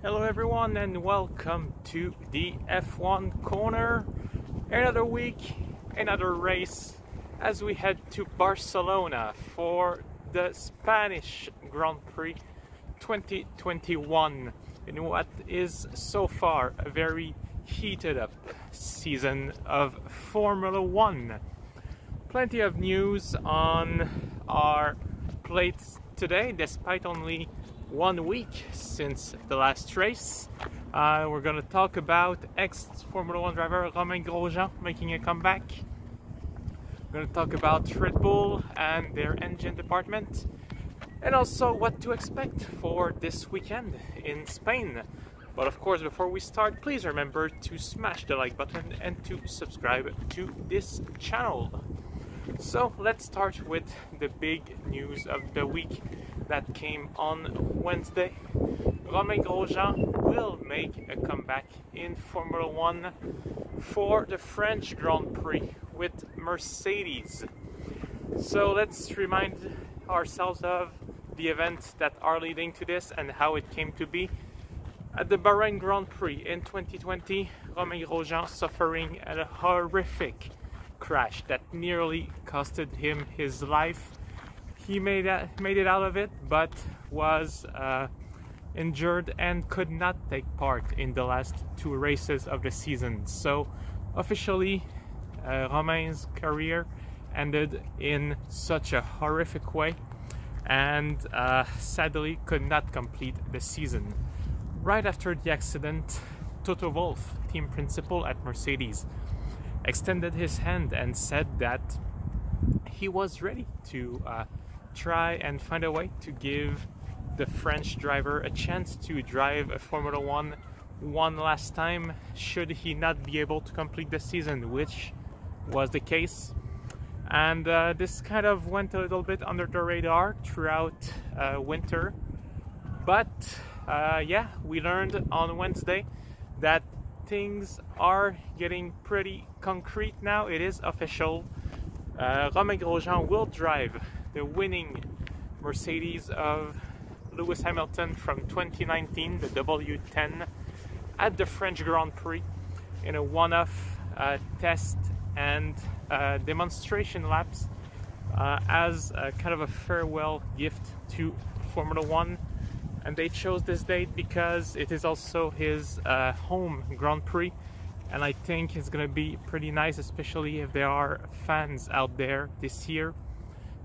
Hello everyone and welcome to the F1 Corner. Another week, another race as we head to Barcelona for the Spanish Grand Prix 2021 in what is so far a very heated up season of Formula One. Plenty of news on our plates today despite only 1 week since the last race. We're going to talk about ex-Formula 1 driver Romain Grosjean making a comeback. We're going to talk about Red Bull and their engine department, and also what to expect for this weekend in Spain. But of course, before we start, please remember to smash the like button and to subscribe to this channel. So let's start with the big news of the week that came on Wednesday. Romain Grosjean will make a comeback in Formula One for the French Grand Prix with Mercedes. So let's remind ourselves of the events that are leading to this and how it came to be. At the Bahrain Grand Prix in 2020, Romain Grosjean suffering a horrific crash that nearly costed him his life. He made it out of it, but was injured and could not take part in the last 2 races of the season. So officially, Romain's career ended in such a horrific way, and sadly could not complete the season. Right after the accident, Toto Wolff, team principal at Mercedes, extended his hand and said that he was ready to try and find a way to give the French driver a chance to drive a Formula One last time should he not be able to complete the season, which was the case. And this kind of went a little bit under the radar throughout winter, but yeah, we learned on Wednesday that things are getting pretty concrete now. It is official. Romain Grosjean will drive the winning Mercedes of Lewis Hamilton from 2019, the W10, at the French Grand Prix in a one-off test and demonstration laps as a kind of a farewell gift to Formula One. And they chose this date because it is also his home Grand Prix, and I think it's gonna be pretty nice, especially if there are fans out there this year.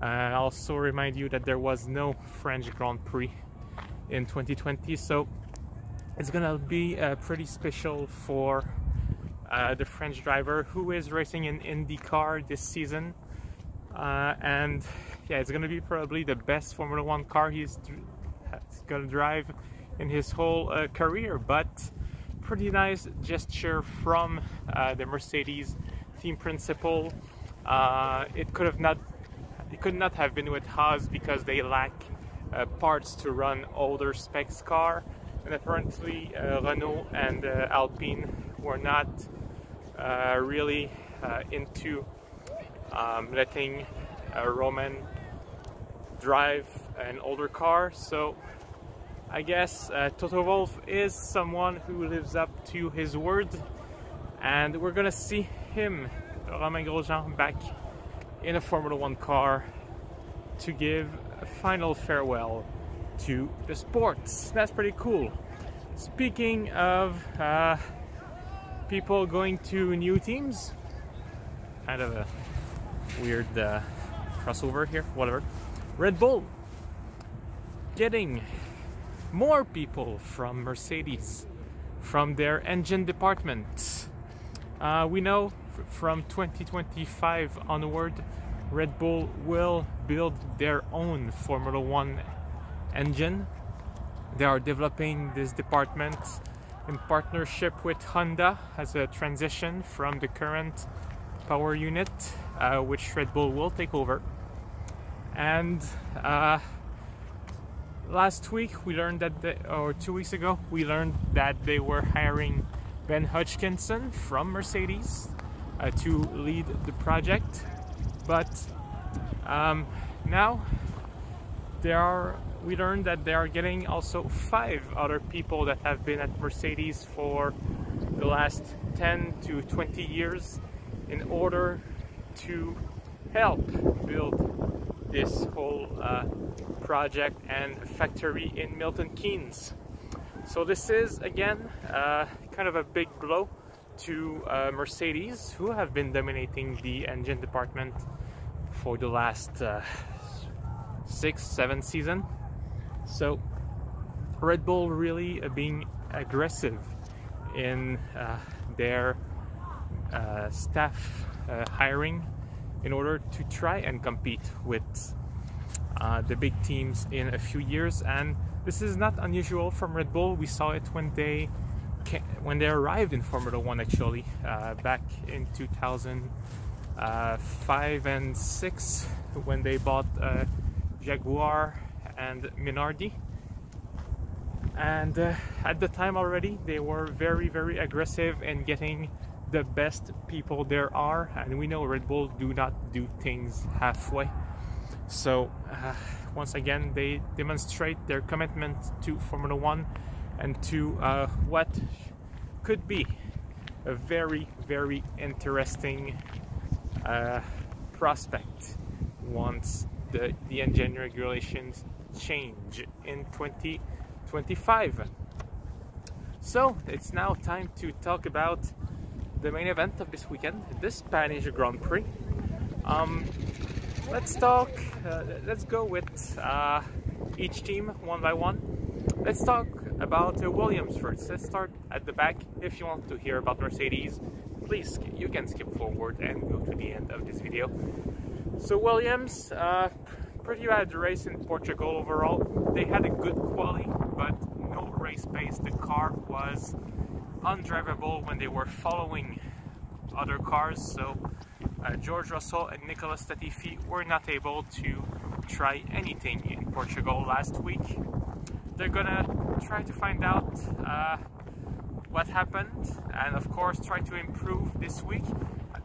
I also remind you that there was no French Grand Prix in 2020, so it's gonna be pretty special for the French driver who is racing in IndyCar this season. And yeah, it's gonna be probably the best Formula One car he's gonna drive in his whole career. But pretty nice gesture from the Mercedes team principal. It could not have been with Haas because they lack parts to run older specs car, and apparently Renault and Alpine were not really into letting Romain drive an older car. So I guess Toto Wolff is someone who lives up to his word, and we're gonna see him, Romain Grosjean, back in a Formula One car to give a final farewell to the sports. That's pretty cool. Speaking of people going to new teams, kind of a weird crossover here, whatever. Red Bull getting more people from Mercedes, from their engine department. We know from 2025 onward, Red Bull will build their own Formula One engine. They are developing this department in partnership with Honda as a transition from the current power unit, which Red Bull will take over. And last week we learned that, or 2 weeks ago, we learned that they were hiring Ben Hodgkinson from Mercedes to lead the project. But now they are we learned that they are getting also 5 other people that have been at Mercedes for the last 10 to 20 years in order to help build this whole project and factory in Milton Keynes. So this is again kind of a big blow to Mercedes, who have been dominating the engine department for the last 6-7 seasons. So Red Bull really being aggressive in their staff hiring in order to try and compete with the big teams in a few years. And this is not unusual from Red Bull. We saw it when they arrived in Formula 1 actually back in 2005 and 6 when they bought Jaguar and Minardi. And at the time already they were very aggressive in getting the best people there are, and we know Red Bull do not do things halfway. So once again they demonstrate their commitment to Formula 1 and to what could be a very interesting prospect once the engine regulations change in 2025. So it's now time to talk about the main event of this weekend, the Spanish Grand Prix. Let's go with each team one by one. Let's talk about Williams first. Let's start at the back. If you want to hear about Mercedes, please, you can skip forward and go to the end of this video. So Williams, pretty bad race in Portugal overall. They had a good quali, but no race pace. The car was undrivable when they were following other cars. So George Russell and Nicolas Latifi were not able to try anything in Portugal last week. They're gonna try to find out what happened and of course try to improve this week.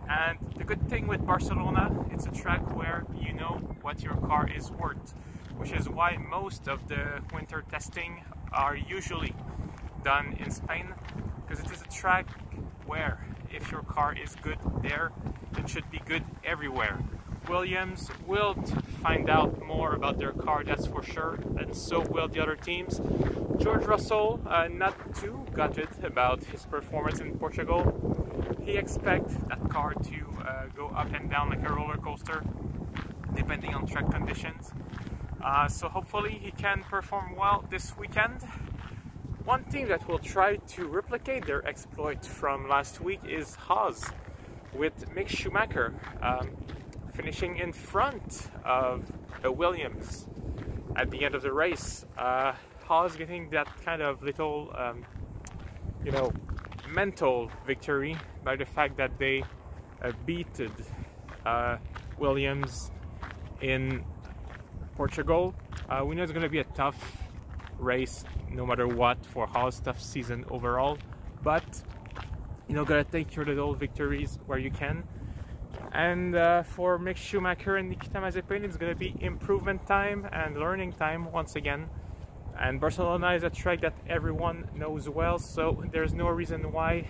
And the good thing with Barcelona, it's a track where you know what your car is worth, which is why most of the winter testing are usually done in Spain, because it is a track where if your car is good there, it should be good everywhere. Williams will find out more about their car, that's for sure, and so will the other teams. George Russell, not too gutted about his performance in Portugal. He expects that car to go up and down like a roller coaster, depending on track conditions. So hopefully he can perform well this weekend. One team that will try to replicate their exploit from last week is Haas, with Mick Schumacher finishing in front of Williams at the end of the race. Haas getting that kind of little, you know, mental victory by the fact that they beat Williams in Portugal. We know it's going to be a tough race no matter what for Haas, tough season overall, but you know, gotta take your little victories where you can. And for Mick Schumacher and Nikita Mazepin, it's gonna be improvement time and learning time once again. And Barcelona is a track that everyone knows well, so there's no reason why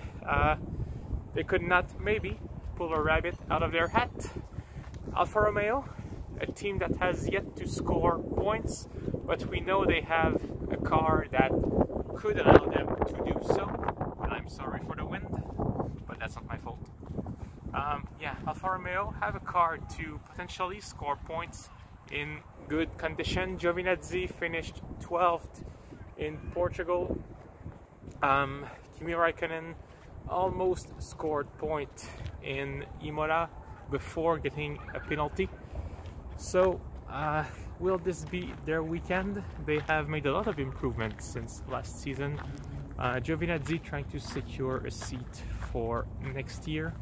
they could not maybe pull a rabbit out of their hat. Alfa Romeo, a team that has yet to score points, but we know they have a car that could allow them to do so. And I'm sorry for the wind, but that's not my fault. Yeah, Alfa Romeo have a car to potentially score points in good condition. Giovinazzi finished 12th in Portugal. Kimi Raikkonen almost scored point in Imola before getting a penalty. So will this be their weekend? They have made a lot of improvements since last season. Giovinazzi trying to secure a seat for next year,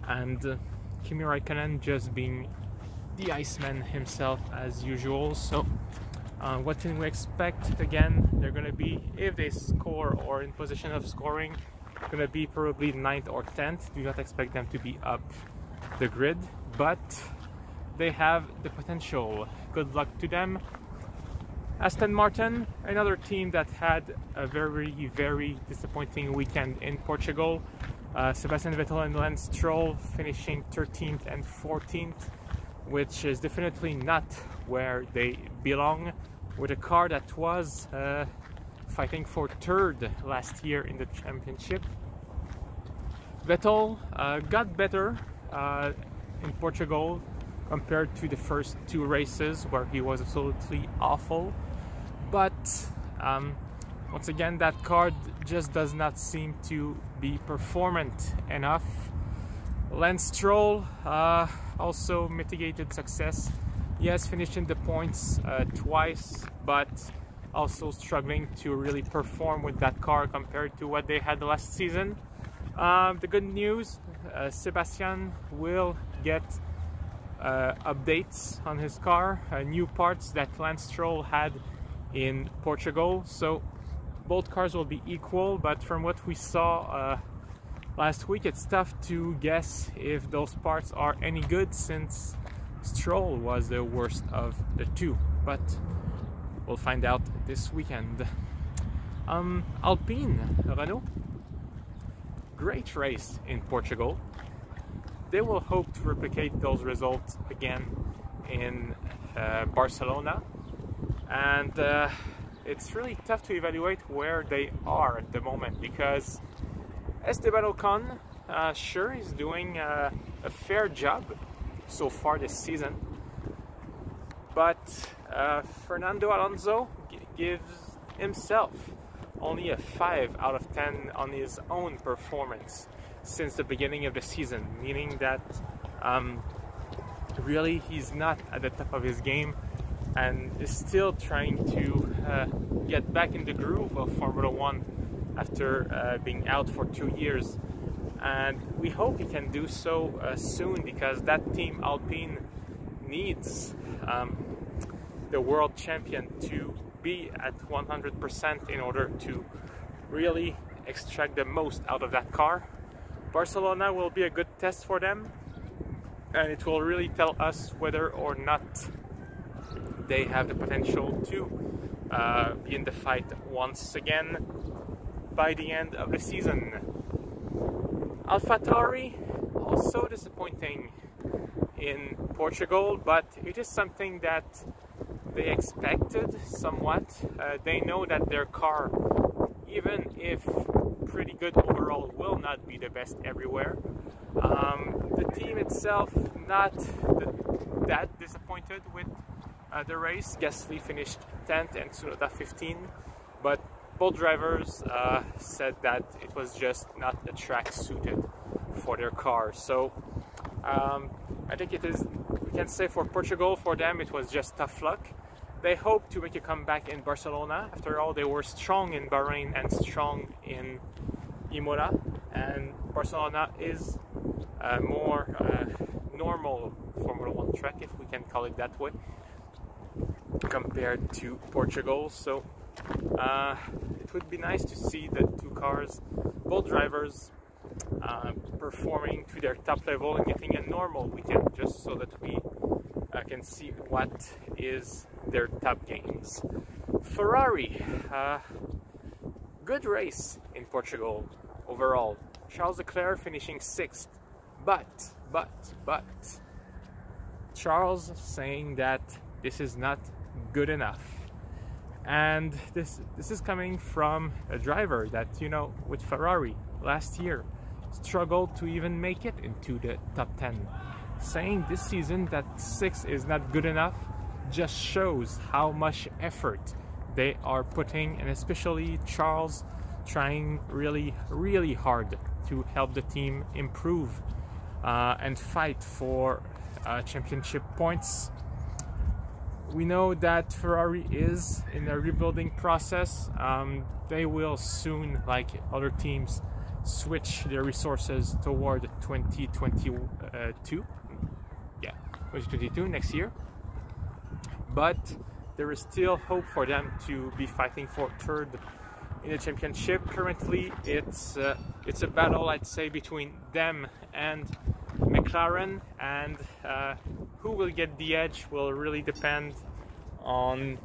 and Kimi Raikkonen just being the Iceman himself as usual. So what can we expect? Again, they're going to be, if they score or in position of scoring, going to be probably 9th or 10th. Do not expect them to be up the grid, but they have the potential. Good luck to them. Aston Martin, another team that had a very disappointing weekend in Portugal. Sebastian Vettel and Lance Stroll finishing 13th and 14th, which is definitely not where they belong, with a car that was fighting for third last year in the championship. Vettel got better in Portugal compared to the first two races where he was absolutely awful, but once again that car just does not seem to be performant enough. Lance Stroll also mitigated success. Yes, finished in the points twice, but also struggling to really perform with that car compared to what they had last season. The good news, Sebastian will get updates on his car, new parts that Lance Stroll had in Portugal, so both cars will be equal, but from what we saw last week, it's tough to guess if those parts are any good, since Stroll was the worst of the two, but we'll find out this weekend. Alpine, Renault, great race in Portugal. They will hope to replicate those results again in Barcelona, and it's really tough to evaluate where they are at the moment, because Esteban Ocon, sure, he's doing a fair job so far this season, but Fernando Alonso gives himself only a 5 out of 10 on his own performance since the beginning of the season, meaning that really he's not at the top of his game and is still trying to get back in the groove of Formula 1 after being out for 2 years. And we hope he can do so soon, because that team Alpine needs the world champion to be at 100% in order to really extract the most out of that car. Barcelona will be a good test for them, and it will really tell us whether or not they have the potential to be in the fight once again by the end of the season. AlphaTauri, also disappointing in Portugal, but it is something that they expected somewhat. They know that their car, even if pretty good overall, will not be the best everywhere. The team itself not that disappointed with the race. Gasly finished 10th and Tsunoda 15th, but both drivers said that it was just not a track suited for their car. So I think it is, we can say for Portugal, for them it was just tough luck. They hope to make a comeback in Barcelona. After all, they were strong in Bahrain and strong in Imola, and Barcelona is a more normal Formula 1 track, if we can call it that way, compared to Portugal. So it would be nice to see the two cars, both drivers, performing to their top level and getting a normal weekend, just so that we can see what is their top games. Ferrari, good race in Portugal overall. Charles Leclerc finishing 6th, but Charles saying that this is not good enough. And this is coming from a driver that, you know, with Ferrari last year struggled to even make it into the top 10. Saying this season that 6 is not good enough just shows how much effort they are putting, and especially Charles trying really hard to help the team improve and fight for championship points. We know that Ferrari is in a rebuilding process. They will soon, like other teams, switch their resources toward 2022. Yeah, 2022, next year. But there is still hope for them to be fighting for third in the championship. Currently, it's a battle, I'd say, between them and McLaren, and who will get the edge will really depend on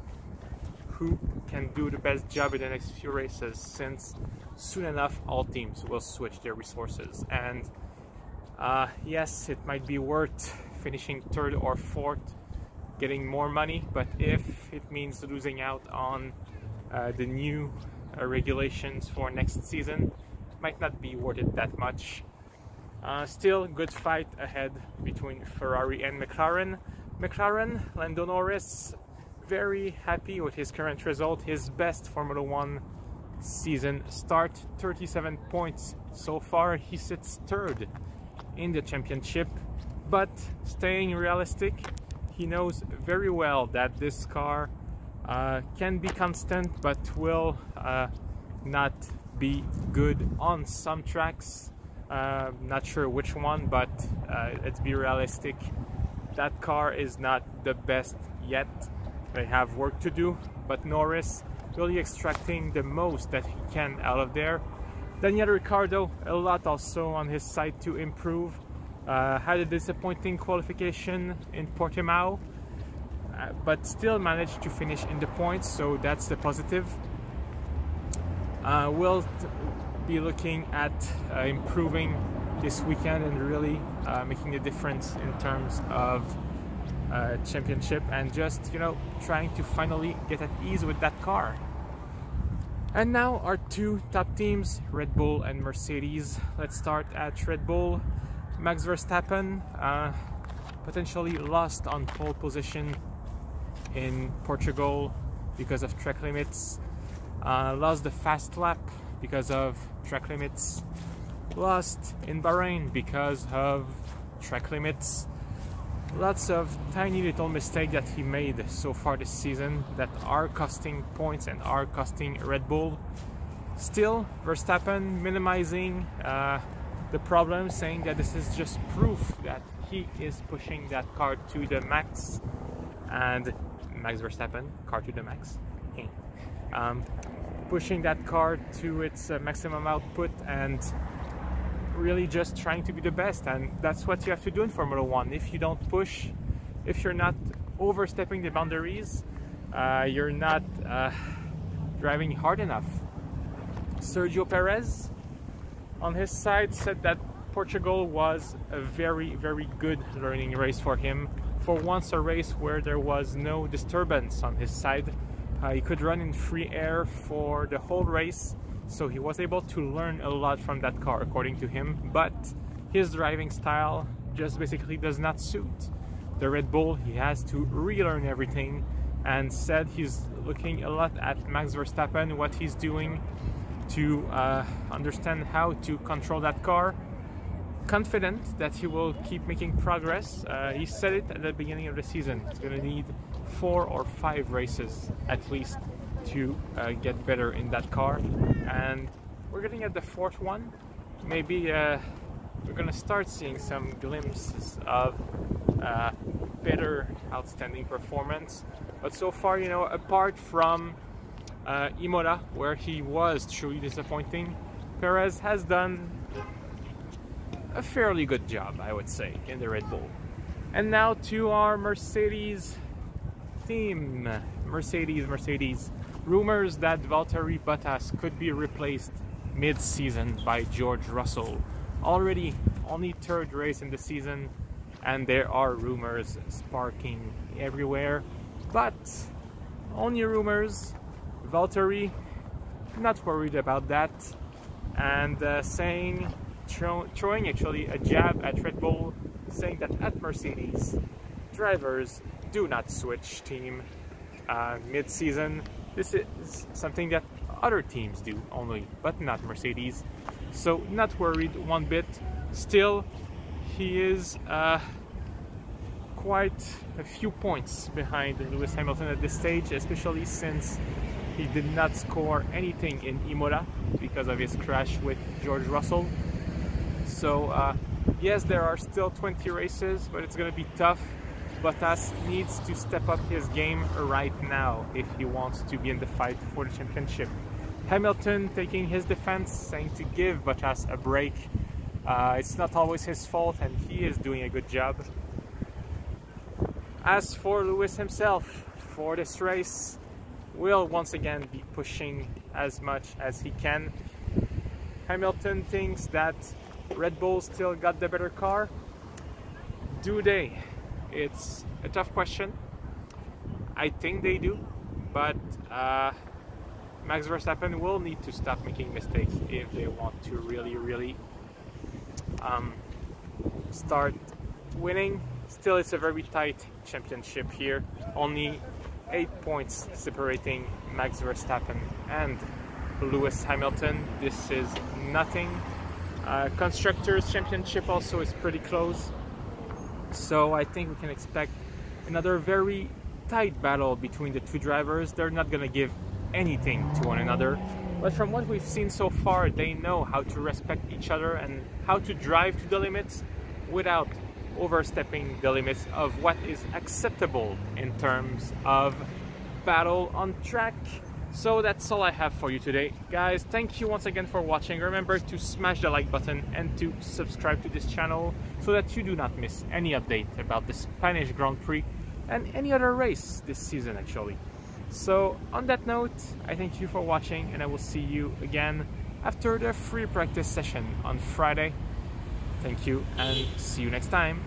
who can do the best job in the next few races, since soon enough all teams will switch their resources. And yes, it might be worth finishing third or fourth, getting more money, but if it means losing out on the new regulations for next season, might not be worth it that much. Still, good fight ahead between Ferrari and McLaren. Lando Norris, very happy with his current result, his best Formula 1 season start, 37 points so far. He sits third in the championship, but staying realistic, he knows very well that this car can be constant but will not be good on some tracks. Not sure which one, but let's be realistic, that car is not the best yet. They have work to do, but Norris really extracting the most that he can out of there. Daniel Ricciardo, a lot also on his side to improve. Had a disappointing qualification in Portimao, but still managed to finish in the points, so that's the positive. We'll be looking at improving this weekend and really making a difference in terms of championship, and just, you know, trying to finally get at ease with that car. And now our two top teams, Red Bull and Mercedes. Let's start at Red Bull. Max Verstappen potentially lost on pole position in Portugal because of track limits, lost the fast lap because of track limits, lost in Bahrain because of track limits. Lots of tiny little mistakes that he made so far this season that are costing points and are costing Red Bull. Still, Verstappen minimizing the problem, saying that this is just proof that he is pushing that car to the max. And Max Verstappen, car to the max, pushing that car to its maximum output and really just trying to be the best. And that's what you have to do in Formula 1. If you don't push, if you're not overstepping the boundaries, you're not driving hard enough. Sergio Perez on his side said that Portugal was a very, very good learning race for him. For once, a race where there was no disturbance on his side. He could run in free air for the whole race, so he was able to learn a lot from that car, according to him. But his driving style just basically does not suit the Red Bull. He has to relearn everything, and said he's looking a lot at Max Verstappen, what he's doing to understand how to control that car. Confident that he will keep making progress. He said it at the beginning of the season. He's going to need 4 or 5 races at least to get better in that car, and we're getting at the 4th one. Maybe we're going to start seeing some glimpses of better, outstanding performance. But so far, you know, apart from Imola, where he was truly disappointing, Perez has done a fairly good job, I would say, in the Red Bull. And now to our Mercedes team. Mercedes. Rumors that Valtteri Bottas could be replaced mid-season by George Russell. Already only 3rd race in the season, and there are rumors sparking everywhere. But only rumors. Valtteri not worried about that, and throwing actually a jab at Red Bull, saying that at Mercedes, drivers do not switch team mid-season. This is something that other teams do only, but not Mercedes. So not worried one bit. Still, he is quite a few points behind Lewis Hamilton at this stage, especially since he did not score anything in Imola because of his crash with George Russell. So yes, there are still 20 races, but it's going to be tough. Bottas needs to step up his game right now if he wants to be in the fight for the championship. Hamilton taking his defense, saying to give Bottas a break. It's not always his fault, and he is doing a good job. As for Lewis himself, for this race, will once again be pushing as much as he can. Hamilton thinks that Red Bull still got the better car. Do they? It's a tough question. I think they do, but Max Verstappen will need to stop making mistakes if they want to really start winning. Still, it's a very tight championship here. Only 8 points separating Max Verstappen and Lewis Hamilton. This is nothing. Constructors Championship also is pretty close. So I think we can expect another very tight battle between the two drivers. They're not going to give anything to one another. But from what we've seen so far, they know how to respect each other and how to drive to the limits without overstepping the limits of what is acceptable in terms of battle on track. So that's all I have for you today, guys. Thank you once again for watching. Remember to smash the like button and to subscribe to this channel so that you do not miss any update about the Spanish Grand Prix and any other race this season actually. So on that note, I thank you for watching and I will see you again after the free practice session on Friday. Thank you and see you next time.